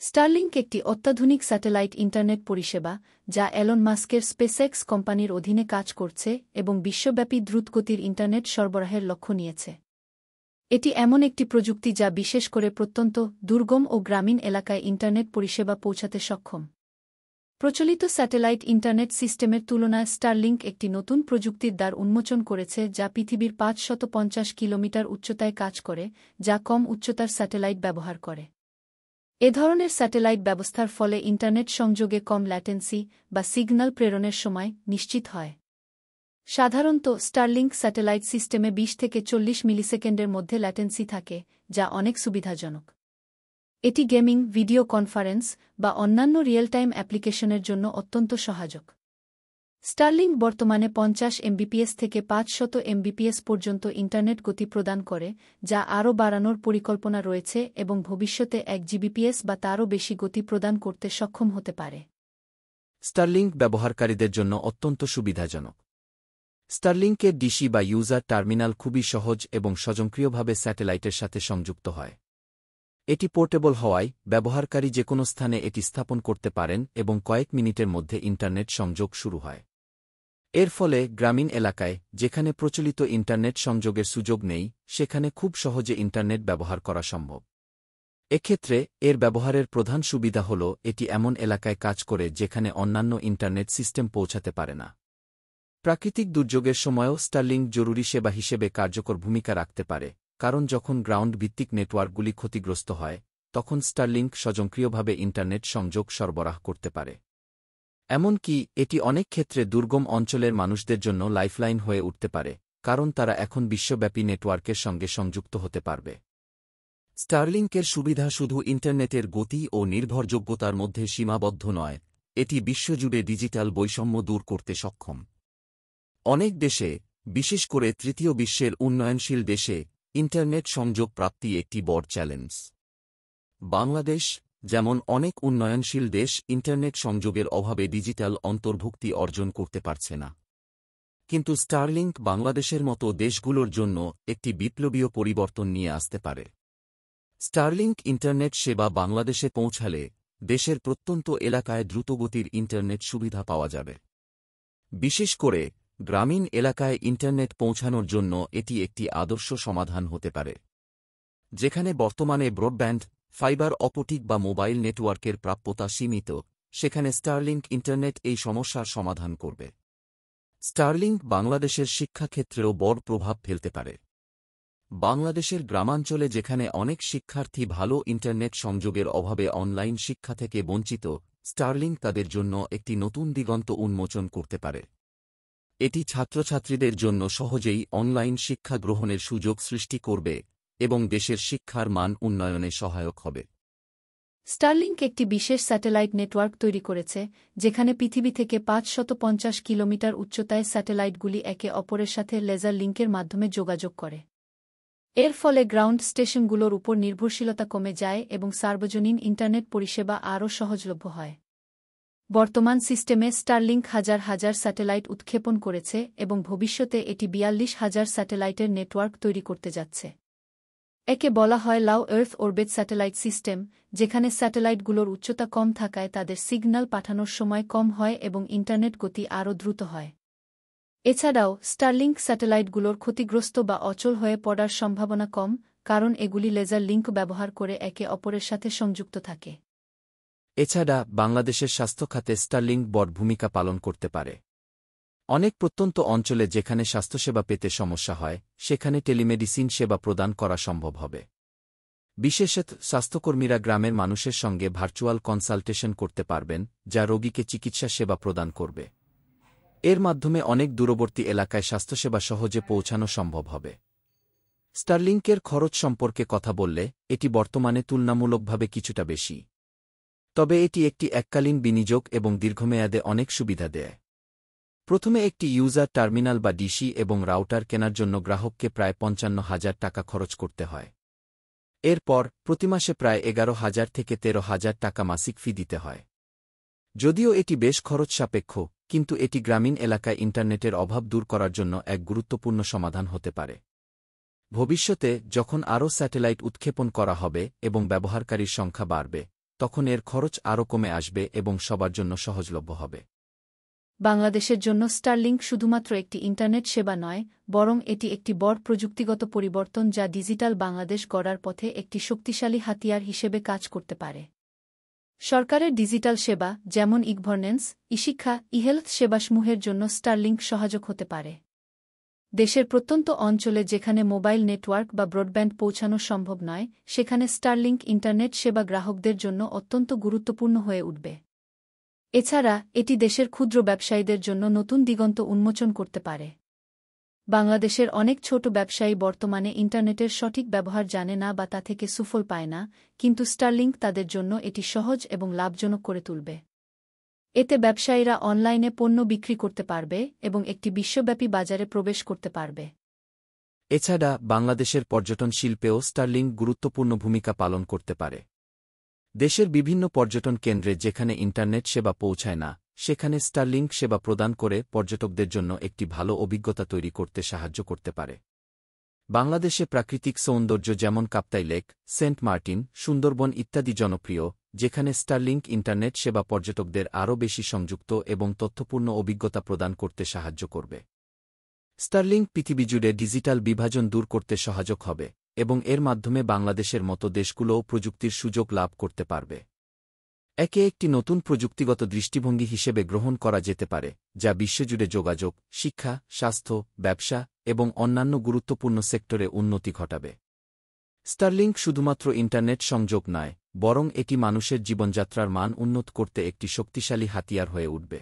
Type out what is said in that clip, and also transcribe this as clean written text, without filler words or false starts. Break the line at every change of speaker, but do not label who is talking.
Starlink একটি অত্যাধুনিক satellite internet পরিষেবা যা এলন মাস্কের স্পেসএক্স কোম্পানির অধীনে কাজ করছে এবং বিশ্বব্যাপী দ্রুতগতির ইন্টারনেট সরবরাহের লক্ষ্য নিয়েছে। এটি এমন একটি প্রযুক্তি যা বিশেষ করে প্রত্যন্ত, দুর্গম ও গ্রামীণ এলাকায় ইন্টারনেট পরিষেবা পৌঁছাতে সক্ষম। প্রচলিত স্যাটেলাইট ইন্টারনেট সিস্টেমের তুলনায় স্টারলিংক একটি নতুন প্রযুক্তির দ্বার উন্মোচন করেছে যা পৃথিবীর ৫৫০ কিলোমিটার উচ্চতায় কাজ করে, যা কম উচ্চতার স্যাটেলাইট ব্যবহার করে। এ ধরনের স্যাটেলাইট ব্যবস্থার ফলে ইন্টারনেট সংযোগে কম ল্যাটেন্সি বা সিগন্যাল প্রেরণের সময় নিশ্চিত হয়। সাধারণত স্টারলিংক স্যাটেলাইট সিস্টেমে ২০ থেকে ৪০ মিলিসেকেন্ডের মধ্যে ল্যাটেন্সি থাকে, যা অনেক সুবিধাজনক। এটি গেমিং, ভিডিও কনফারেন্স বা অন্যান্য রিয়েল টাইম অ্যাপ্লিকেশনের জন্য অত্যন্ত সহায়ক। স্টারলিংক বর্তমানে ৫০ এমবিপিএস থেকে ৫০০ এমবিপিএস পর্যন্ত ইন্টারনেট গতি প্রদান করে, যা আরও বাড়ানোর পরিকল্পনা রয়েছে এবং ভবিষ্যতে ১ জিবিপিএস বা তারও বেশি গতি প্রদান করতে সক্ষম হতে পারে।
স্টারলিংক ব্যবহারকারীদের জন্য অত্যন্ত সুবিধাজনক। স্টারলিংকের ডিসি বা ইউজার টার্মিনাল খুবই সহজ এবং স্বয়ংক্রিয়ভাবে স্যাটেলাইটের সাথে সংযুক্ত হয়। এটি পোর্টেবল হওয়ায় ব্যবহারকারী যেকোনো স্থানে এটি স্থাপন করতে পারেন এবং কয়েক মিনিটের মধ্যে ইন্টারনেট সংযোগ শুরু হয়। এর ফলে গ্রামীণ এলাকায়, যেখানে প্রচলিত ইন্টারনেট সংযোগের সুযোগ নেই, সেখানে খুব সহজে ইন্টারনেট ব্যবহার করা সম্ভব। এক্ষেত্রে এর ব্যবহারের প্রধান সুবিধা হল এটি এমন এলাকায় কাজ করে যেখানে অন্যান্য ইন্টারনেট সিস্টেম পৌঁছাতে পারে না। প্রাকৃতিক দুর্যোগের সময়ও স্টারলিংক জরুরি সেবা হিসেবে কার্যকর ভূমিকা রাখতে পারে, কারণ যখন গ্রাউন্ড ভিত্তিক নেটওয়ার্কগুলি ক্ষতিগ্রস্ত হয়, তখন স্টারলিংক স্বয়ংক্রিয়ভাবে ইন্টারনেট সংযোগ সরবরাহ করতে পারে। এমনকি এটি অনেক ক্ষেত্রে দুর্গম অঞ্চলের মানুষদের জন্য লাইফলাইন হয়ে উঠতে পারে, কারণ তারা এখন বিশ্বব্যাপী নেটওয়ার্কের সঙ্গে সংযুক্ত হতে পারবে। স্টারলিংকের সুবিধা শুধু ইন্টারনেটের গতি ও নির্ভরযোগ্যতার মধ্যে সীমাবদ্ধ নয়, এটি বিশ্বজুড়ে ডিজিটাল বৈষম্য দূর করতে সক্ষম। অনেক দেশে, বিশেষ করে তৃতীয় বিশ্বের উন্নয়নশীল দেশে, ইন্টারনেট সংযোগ প্রাপ্তি একটি বড় চ্যালেঞ্জ। বাংলাদেশ, যেমন অনেক উন্নয়নশীল দেশ, ইন্টারনেট সংযোগের অভাবে ডিজিটাল অন্তর্ভুক্তি অর্জন করতে পারছে না। কিন্তু স্টারলিংক বাংলাদেশের মতো দেশগুলোর জন্য একটি বিপ্লবীয় পরিবর্তন নিয়ে আসতে পারে। স্টারলিংক ইন্টারনেট সেবা বাংলাদেশে পৌঁছালে দেশের প্রত্যন্ত এলাকায় দ্রুতগতির ইন্টারনেট সুবিধা পাওয়া যাবে। বিশেষ করে গ্রামীণ এলাকায় ইন্টারনেট পৌঁছানোর জন্য এটি একটি আদর্শ সমাধান হতে পারে। যেখানে বর্তমানে ব্রডব্যান্ড, ফাইবার অপটিক বা মোবাইল নেটওয়ার্কের প্রাপ্যতা সীমিত, সেখানে স্টারলিংক ইন্টারনেট এই সমস্যার সমাধান করবে। স্টারলিংক বাংলাদেশের শিক্ষাক্ষেত্রেও বড় প্রভাব ফেলতে পারে। বাংলাদেশের গ্রামাঞ্চলে যেখানে অনেক শিক্ষার্থী ভালো ইন্টারনেট সংযোগের অভাবে অনলাইন শিক্ষা থেকে বঞ্চিত, স্টারলিংক তাদের জন্য একটি নতুন দিগন্ত উন্মোচন করতে পারে। এটি ছাত্রছাত্রীদের জন্য সহজেই অনলাইন শিক্ষা গ্রহণের সুযোগ সৃষ্টি করবে এবং দেশের শিক্ষার মান উন্নয়নে সহায়ক হবে।
স্টারলিংক একটি বিশেষ স্যাটেলাইট নেটওয়ার্ক তৈরি করেছে, যেখানে পৃথিবী থেকে ৫৫০ কিলোমিটার উচ্চতায় স্যাটেলাইটগুলি একে অপরের সাথে লেজার লিঙ্কের মাধ্যমে যোগাযোগ করে। এর ফলে গ্রাউন্ড স্টেশনগুলোর উপর নির্ভরশীলতা কমে যায় এবং সার্বজনীন ইন্টারনেট পরিষেবা আরও সহজলভ্য হয়। বর্তমান সিস্টেমে স্টারলিংক হাজার হাজার স্যাটেলাইট উৎক্ষেপণ করেছে এবং ভবিষ্যতে এটি ৪২,০০০ স্যাটেলাইটের নেটওয়ার্ক তৈরি করতে যাচ্ছে। একে বলা হয় লাও আর্থ অরবিট স্যাটেলাইট সিস্টেম, যেখানে স্যাটেলাইটগুলোর উচ্চতা কম থাকায় তাদের সিগন্যাল পাঠানোর সময় কম হয় এবং ইন্টারনেট গতি আরও দ্রুত হয়। এছাড়াও স্টারলিংক স্যাটেলাইটগুলোর ক্ষতিগ্রস্ত বা অচল হয়ে পড়ার সম্ভাবনা কম, কারণ এগুলি লেজার লিঙ্ক ব্যবহার করে একে অপরের সাথে সংযুক্ত থাকে।
এছাড়া বাংলাদেশের স্বাস্থ্য খাতে স্টারলিংক বড় ভূমিকা পালন করতে পারে। অনেক প্রত্যন্ত অঞ্চলে যেখানে স্বাস্থ্যসেবা পেতে সমস্যা হয়, সেখানে টেলিমেডিসিন সেবা প্রদান করা সম্ভব হবে। বিশেষত স্বাস্থ্যকর্মীরা গ্রামের মানুষের সঙ্গে ভার্চুয়াল কনসালটেশন করতে পারবেন, যা রোগীকে চিকিৎসা সেবা প্রদান করবে। এর মাধ্যমে অনেক দূরবর্তী এলাকায় স্বাস্থ্যসেবা সহজে পৌঁছানো সম্ভব হবে। স্টারলিংকের খরচ সম্পর্কে কথা বললে, এটি বর্তমানে তুলনামূলকভাবে কিছুটা বেশি। তবে এটি একটি এককালীন বিনিয়োগ এবং দীর্ঘমেয়াদে অনেক সুবিধা দেয়। প্রথমে একটি ইউজার টার্মিনাল বা ডিসি এবং রাউটার কেনার জন্য গ্রাহককে প্রায় ৫৫,০০০ টাকা খরচ করতে হয়। এরপর প্রতি মাসে প্রায় ১১,০০০ থেকে ১৩,০০০ টাকা মাসিক ফি দিতে হয়। যদিও এটি বেশ খরচ সাপেক্ষ, কিন্তু এটি গ্রামীণ এলাকায় ইন্টারনেটের অভাব দূর করার জন্য এক গুরুত্বপূর্ণ সমাধান হতে পারে। ভবিষ্যতে যখন আরও স্যাটেলাইট উৎক্ষেপণ করা হবে এবং ব্যবহারকারীর সংখ্যা বাড়বে, তখন এর খরচ আরও কমে আসবে এবং সবার জন্য সহজলভ্য হবে।
বাংলাদেশের জন্য স্টারলিংক শুধুমাত্র একটি ইন্টারনেট সেবা নয়, বরং এটি একটি বড় প্রযুক্তিগত পরিবর্তন যা ডিজিটাল বাংলাদেশ গড়ার পথে একটি শক্তিশালী হাতিয়ার হিসেবে কাজ করতে পারে। সরকারের ডিজিটাল সেবা যেমন ই-গভর্নেন্স, ই-শিক্ষা, ই-হেলথ সেবাসমূহের জন্য স্টারলিংক সহায়ক হতে পারে। দেশের প্রত্যন্ত অঞ্চলে যেখানে মোবাইল নেটওয়ার্ক বা ব্রডব্যান্ড পৌঁছানো সম্ভব নয়, সেখানে স্টারলিংক ইন্টারনেট সেবা গ্রাহকদের জন্য অত্যন্ত গুরুত্বপূর্ণ হয়ে উঠবে। এছাড়া এটি দেশের ক্ষুদ্র ব্যবসায়ীদের জন্য নতুন দিগন্ত উন্মোচন করতে পারে। বাংলাদেশের অনেক ছোট ব্যবসায়ী বর্তমানে ইন্টারনেটের সঠিক ব্যবহার জানে না বা তা থেকে সুফল পায় না, কিন্তু স্টারলিংক তাদের জন্য এটি সহজ এবং লাভজনক করে তুলবে। এতে ব্যবসায়ীরা অনলাইনে পণ্য বিক্রি করতে পারবে এবং একটি বিশ্বব্যাপী বাজারে প্রবেশ করতে পারবে।
এছাড়া বাংলাদেশের পর্যটন শিল্পেও স্টারলিংক গুরুত্বপূর্ণ ভূমিকা পালন করতে পারে। দেশের বিভিন্ন পর্যটন কেন্দ্রে যেখানে ইন্টারনেট সেবা পৌঁছায় না, সেখানে স্টারলিংক সেবা প্রদান করে পর্যটকদের জন্য একটি ভালো অভিজ্ঞতা তৈরি করতে সাহায্য করতে পারে। বাংলাদেশে প্রাকৃতিক সৌন্দর্য যেমন Kaptai lake, Saint Martin, Sundarban ইত্যাদি জনপ্রিয়, যেখানে স্টারলিংক ইন্টারনেট সেবা পর্যটকদের আরও বেশি সংযুক্ত এবং তথ্যপূর্ণ অভিজ্ঞতা প্রদান করতে সাহায্য করবে। স্টারলিংক পৃথিবীজুড়ে ডিজিটাল বিভাজন দূর করতে সহায়ক হবে এবং এর মাধ্যমে বাংলাদেশের মতো দেশগুলোও প্রযুক্তির সুযোগ লাভ করতে পারবে। একে একটি নতুন প্রযুক্তিগত দৃষ্টিভঙ্গি হিসেবে গ্রহণ করা যেতে পারে, যা বিশ্বজুড়ে যোগাযোগ, শিক্ষা, স্বাস্থ্য, ব্যবসা এবং অন্যান্য গুরুত্বপূর্ণ সেক্টরে উন্নতি ঘটাবে। স্টারলিংক শুধুমাত্র ইন্টারনেট সংযোগ নয়, বরং এটি মানুষের জীবনযাত্রার মান উন্নত করতে একটি শক্তিশালী হাতিয়ার হয়ে উঠবে।